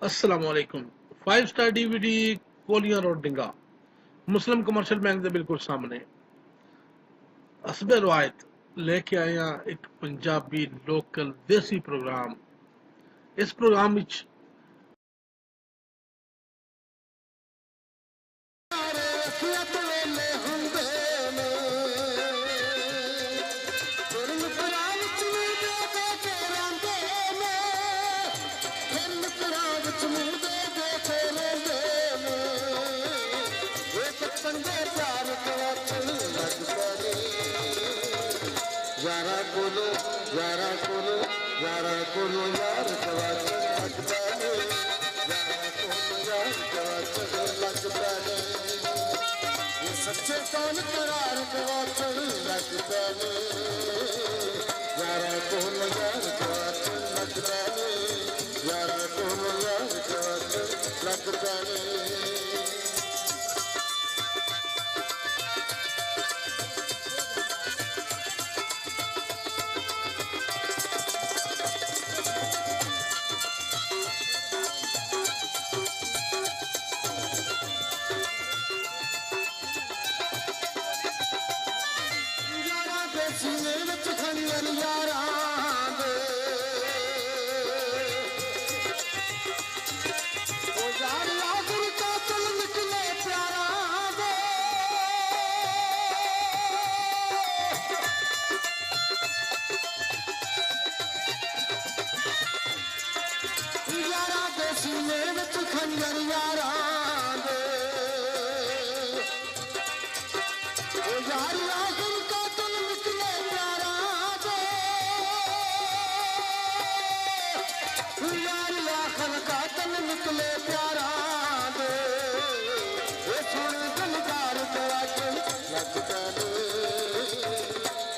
असलामुअलैकुम। 5 star DVD कोलियां road डिंगा मुस्लिम commercial bank के बिल्कुल सामने हसब रवायत लेके आए हैं एक पंजाबी लोकल देसी प्रोग्राम। इस प्रोग्राम विच सच्चे कौन करार कवाचन लग पैने यारा कौन यार कवाचन लग पैने यारा कौन यार कवाचन लग पैने निकले प्यारा दे सोने दिलदार कवाचन लग पैने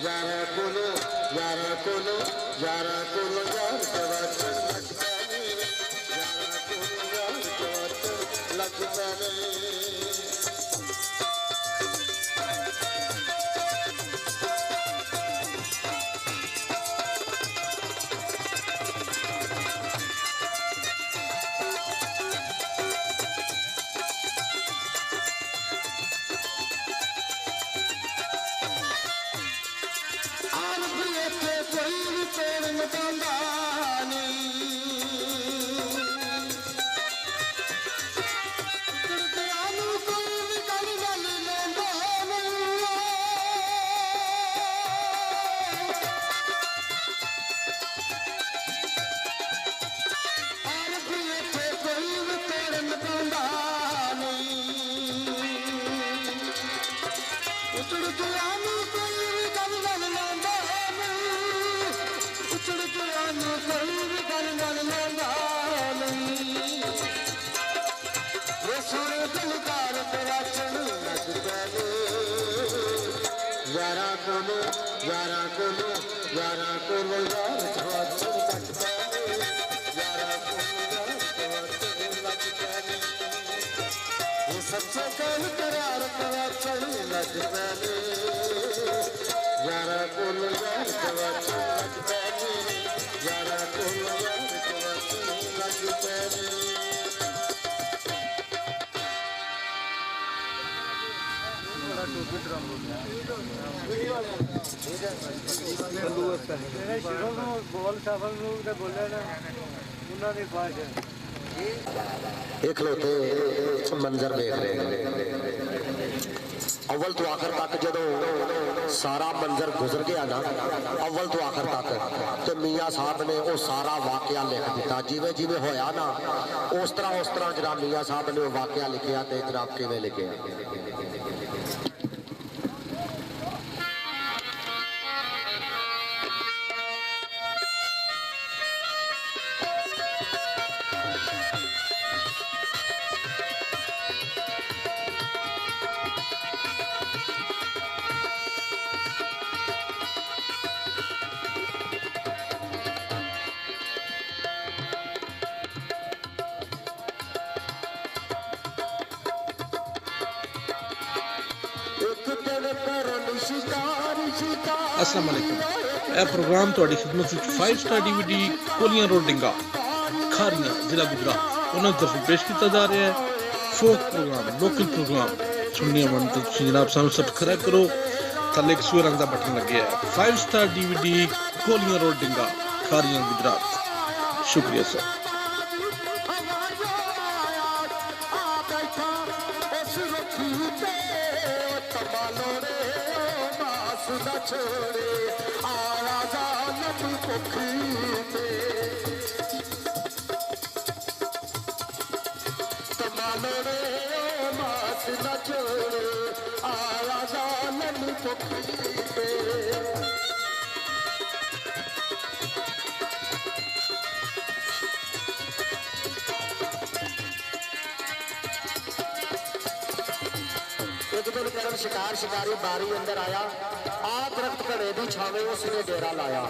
यारा कोलो यार कवाचन लग पैने यारा कोलो यार कवाचन लग पैने यारा कोलो यार कवाचन लग पैने यारा कोलो यार कवाचन लग पैने ये सच्चे कौन करार कवाचन लग पैने यारा कोलो यार कवाचन लग पैने यारा कोलो यार कवाचन लग पैने इकलौते मंजर देख रहे हैं अव्वल तो आखिर तक जो सारा मंजर गुजर गया ना अव्वल तो आखिर तक तो मियाँ साहब ने वो सारा वाकया लिख दिता जिमें जिमें होया ना उस तरह जनाब मियाँ साहब ने वो वाकया लिखा तो जनाब किवें लिखे अस्सलाम वालेकुम। यह प्रोग्राम ਤੁਹਾਡੀ ਖidmat ਵਿੱਚ 5 स्टार DVD कोलियां रोड डिंगा खारियां जिला गुजरात ਉਹਨਾਂ ਦੀ ਤਰਫੋਂ ਪੇਸ਼ ਕੀਤਾ ਜਾ ਰਿਹਾ ਹੈ ਫੋਕ ਪ੍ਰੋਗਰਾਮ, ਲੋਕਲ ਪ੍ਰੋਗਰਾਮ ਸੁਣਨੇ ਮਨ ਤੇ ਤੁਸੀਂ ਜਨਾਬ ਸਾਨੂੰ ਸਬਸਕ੍ਰਾਈਬ ਕਰੋ। ਥੱਲੇ ਇੱਕ ਸੂਏ ਰੰਗ ਦਾ ਬਟਨ ਲੱਗਿਆ ਹੈ। 5 ਸਟਾਰ DVD ਕੋਲੀਆਂ ਰੋਡ ਡਿੰਗਾ, ਖਾਰੀਆਂ ਗੁਜਰਾਤ। ਸ਼ੁਕਰੀਆ ਸਰ। छोड़े आया जालम पोखरी पे तमालो रे मास न छोड़े आया जालम पोखरी पे एक दिन करम शिकार शिकारी बारी अंदर आया दरख्त घड़े की छावे उसने डेरा लाया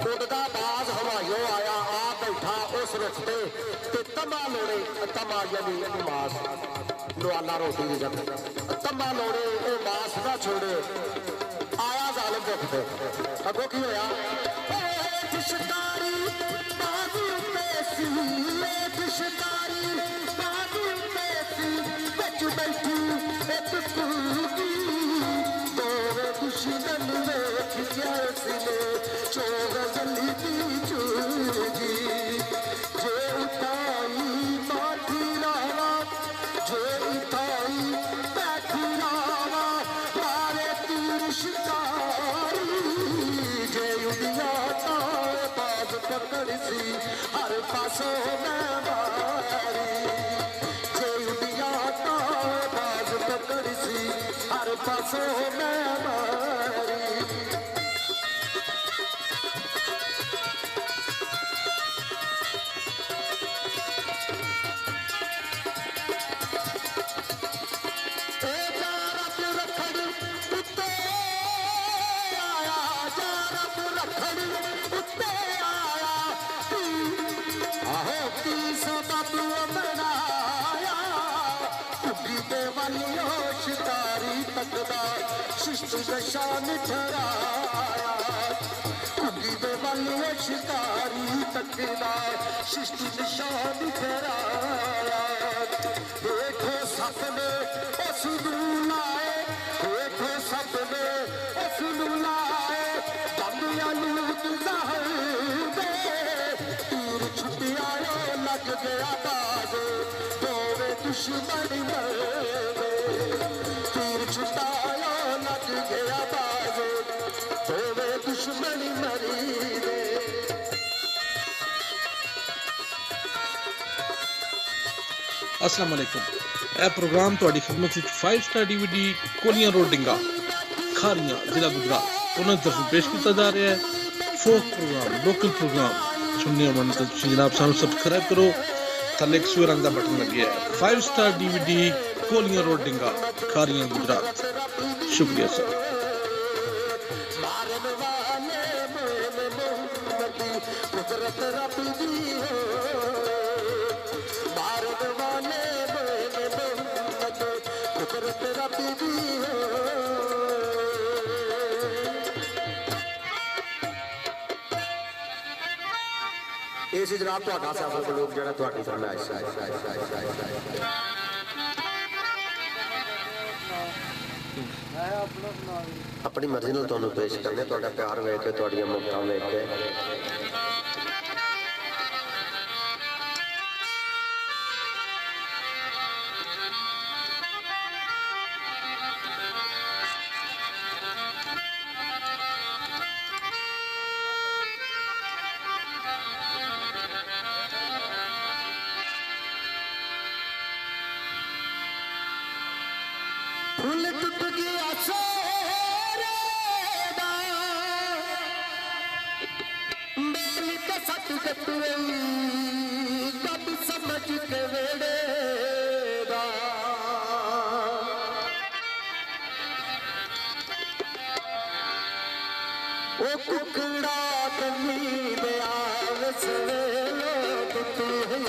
उड़दा बाज हवाइयों आया आ बैठा उस रुख पे तंबा लोड़े तंबा यानी मास दुआला रोटी की जब तंबा लोड़े वो मास ना छोड़े आया जालिम रुख पे अगो की होया शिकारी बाजू पे सी शिकारी बाजू पे सी बच बैठी एक पूगी दुश्मन वेख जैसले चोगली की चूगी जे उठाई माठी लावा जे उठाई बैठी लावा मारे तीर शिकारी जे उदिया ताए बाज पकड़ सी हर पासों में मारी जे उदिया ताए बाज पकड़ सी हर पासों में शिष्ट दशान ठहराया कुगी दे वाले शिकारी तकदा शिष्ट निशान ठहराया देखो सपने उस लाए देखो सपने उस लाए दमिया लूट जहर दे तीर छुटिया लग गया बाज दोवे दुश्मन मर गए तीर छुटाया लग गया बाज दोवे दुश्मन मरी दे अस्सलाम वालेकुम। यह प्रोग्राम ਤੁਹਾਡੀ ਖidmat ਵਿੱਚ 5 ਸਟਾਰ DVD ਕੋਲੀਆਂ ਰੋਡ ਡਿੰਗਾ, ਖਾਰੀਆਂ, ਜ਼ਿਲ੍ਹਾ ਗੁਜਰਾਤ ਉਹਨਾਂ ਦੀ ਤਰਫੋਂ ਪੇਸ਼ ਕੀਤਾ ਜਾ ਰਿਹਾ ਹੈ ਫੋਕ ਪ੍ਰੋਗਰਾਮ, ਲੋਕਲ ਪ੍ਰੋਗਰਾਮ ਸੁਣਨੇ ਮਨ ਤੇ ਤੁਸੀਂ ਜਨਾਬ ਸਾਨੂੰ ਸਬਸਕ੍ਰਾਈਬ ਕਰੋ। ਥੱਲੇ ਇੱਕ ਸੂਏ ਰੰਗ ਦਾ ਬਟਨ ਲੱਗਿਆ ਹੈ। 5 ਸਟਾਰ DVD ਕੋਲੀਆਂ ਰੋਡ ਡਿੰਗਾ, ਖਾਰੀਆਂ ਗੁਜਰਾਤ। ਸ਼ੁਕਰੀਆ ਸਰ। ਇਹ ਸੀ ਜਨਾਬ ਤੁਹਾਡਾ ਸਾਬਕ ਲੋਕ ਜਿਹੜਾ ਤੁਹਾਡੀ ਫਰਮਾਇਸ਼ ਆਪਣੀ ਮਰਜ਼ੀ ਨਾਲ ਤੁਹਾਨੂੰ ਪੇਸ਼ ਕਰਨੇ ਤੁਹਾਡਾ ਪਿਆਰ ਵੇਖ ਕੇ ਤੁਹਾਡੀਆਂ ਮੁਹੱਬਤਾਂ ਵੇਖ ਕੇ फूल टूट गया सोरे दा बेल के सट गई कब समझ के वेड़े दा ओ कुकड़ा कमी दे आवस दुती है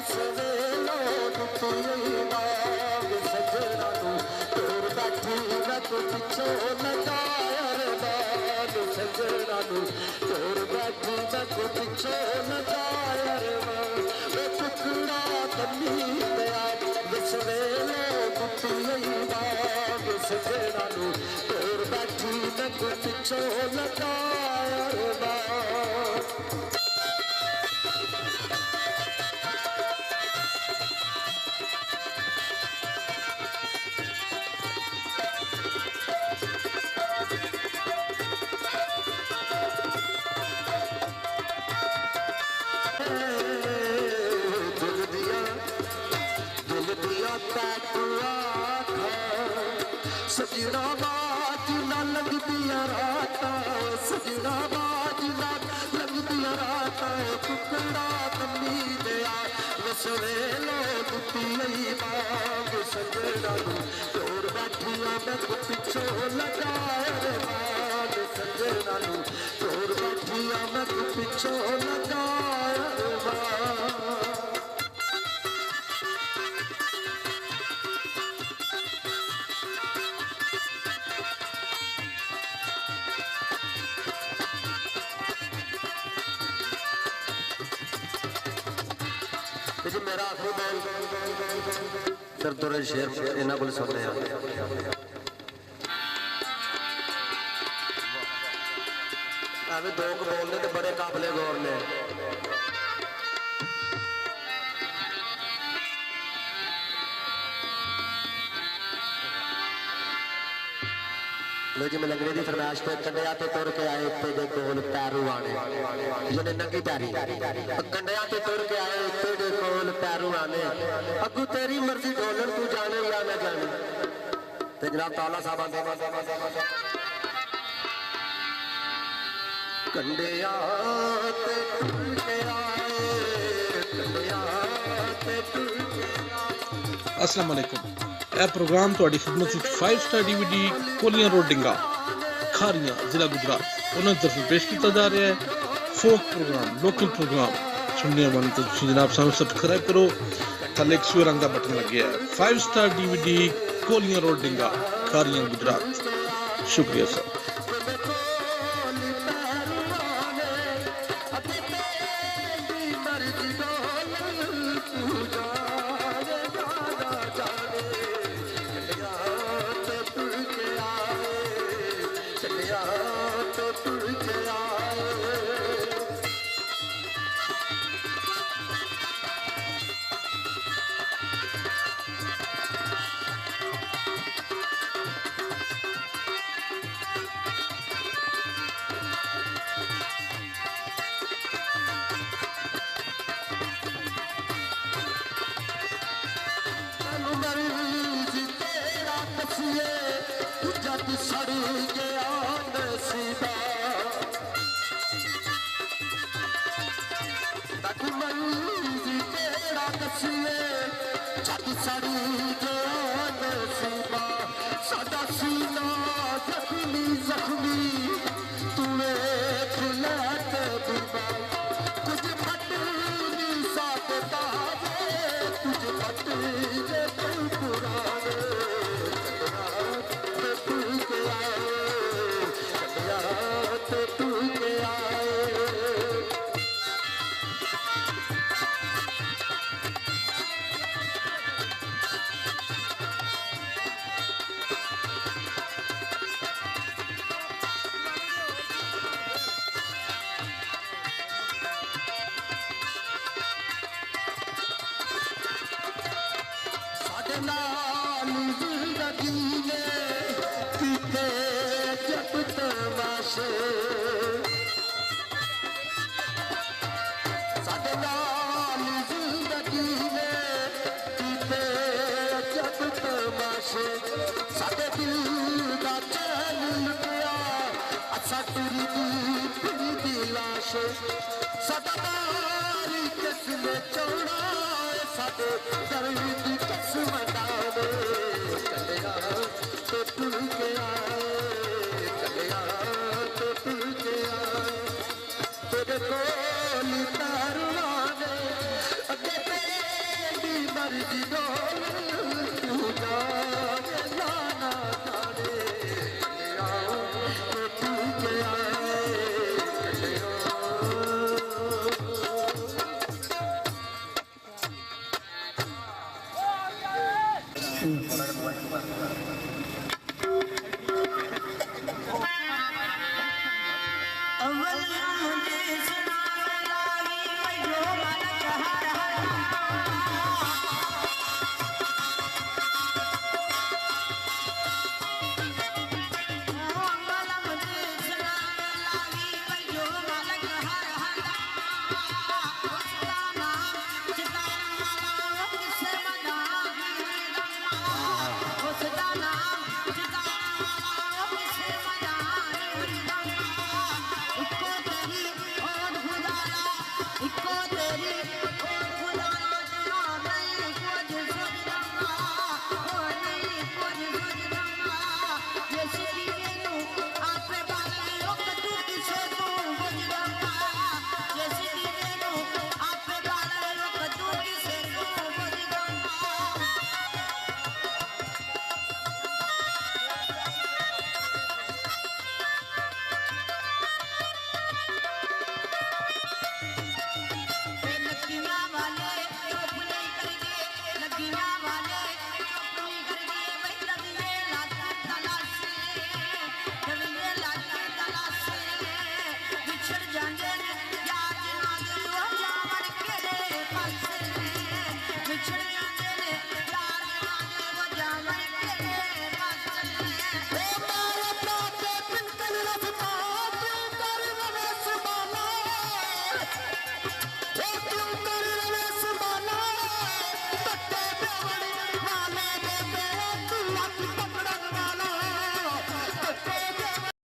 ਸਵੇਲੋ ਦਿੱਤੀ ਬਾਗ ਸਜਣਾ ਨੂੰ ਤੋਰ ਬੈਠੀ ਮੈਂ ਕੋ ਪਿੱਛੋਂ ਲਗਾਇਆ ਰਵਾਨ ਸਜਣਾ ਨੂੰ ਤੋਰ ਬੈਠੀ ਮੈਂ ਕੋ ਪਿੱਛੋਂ ਲਗਾਇਆ ਰਵਾਨ ਵੇ ਟੁਕੜਾ ਤੰਨੀ ਪਿਆ ਸਵੇਲੋ ਦਿੱਤੀ ਬਾਗ ਸਜਣਾ ਨੂੰ ਤੋਰ ਬੈਠੀ ਮੈਂ ਕੋ ਪਿੱਛੋਂ ਲਗਾਇਆ ਰਵਾਨ ਸਜਣਾ ਬਾਜ ਨਾ ਲੰਘਦੀਆਂ ਰਾਤਾਂ ਸਜਣਾ ਬਾਜ ਨਾ ਲੰਘਦੀਆਂ ਰਾਤਾਂ ਟੁਕੜਾ ਤੰਨੀ ਦਿਆ ਵਸਵੇਲੋ ਦਿੱਤੀ ਲਈ ਬਾਗ ਸਜਣਾ ਨੂੰ ਤੋੜ ਬੈਠੀਆਂ ਮੈਂ ਪਿੱਛੋਂ ਲਗਾਇਆ ਰਵਾਨ ਸਜਣਾ ਨੂੰ ਤੋੜ ਬੈਠੀਆਂ ਮੈਂ ਪਿੱਛੋਂ ਲਗਾਇਆ ਰਵਾਨ ਮੇਰਾ ਆਖਰੀ ਬੋਲ ਫਿਰ ਦੋਰੇ ਸ਼ੇਰ ਇਹਨਾਂ ਕੋਲ ਸੁਣਦੇ ਆ ਐਵੇਂ ਦੋ ਕੁ ਬੋਲਦੇ ਤੇ ਬੜੇ ਕਾਬਲੇ ਗੌਰ ਨੇ लो जी मैं लंगड़े की फरमाइश पे कंडिया ते तुर के आए तेरे कोल पैरू आने जिन्हें नंगी पैरी कंडिया ते तुर के आए तेरे कोल पैरू आने अगू तेरी मर्जी डोलन तू जाने या ना जाने ते जनाब ताला साहब आंदे कंडिया ते तुर के आए कंडिया ते तुर के आए अस्सलाम वालेकुम ਇਹ ਪ੍ਰੋਗਰਾਮ ਤੁਹਾਡੀ ਖਿਦਮਤ ਵਿੱਚ 5 ਸਟਾਰ DVD ਕੋਲੀਆਂ ਰੋਡ ਡਿੰਗਾ ਖਾਰੀਆਂ ਜ਼ਿਲ੍ਹਾ ਗੁਜਰਾਤ ਉਹਨਾਂ ਦੀ ਤਰਫੋਂ ਪੇਸ਼ ਕੀਤਾ ਜਾ ਰਿਹਾ ਹੈ ਫੋਕ ਪ੍ਰੋਗਰਾਮ ਲੋਕਲ ਪ੍ਰੋਗਰਾਮ ਸੁਣਨੇ ਵਾਲੇ ਤੁਸੀਂ ਜਨਾਬ ਸਾਨੂੰ ਸਬਸਕ੍ਰਾਈਬ ਕਰੋ ਥੱਲੇ ਇੱਕ ਸੂਏ ਰੰਗ ਦਾ ਬਟਨ ਲੱਗਿਆ ਹੈ 5 ਸਟਾਰ DVD ਕੋਲੀਆਂ ਰੋਡ ਡਿੰਗਾ ਖਾਰੀਆਂ ਗੁਜਰਾਤ ਸ਼ੁਕਰੀਆ ਸਰ सदा किसने चौड़ा साडे दर्द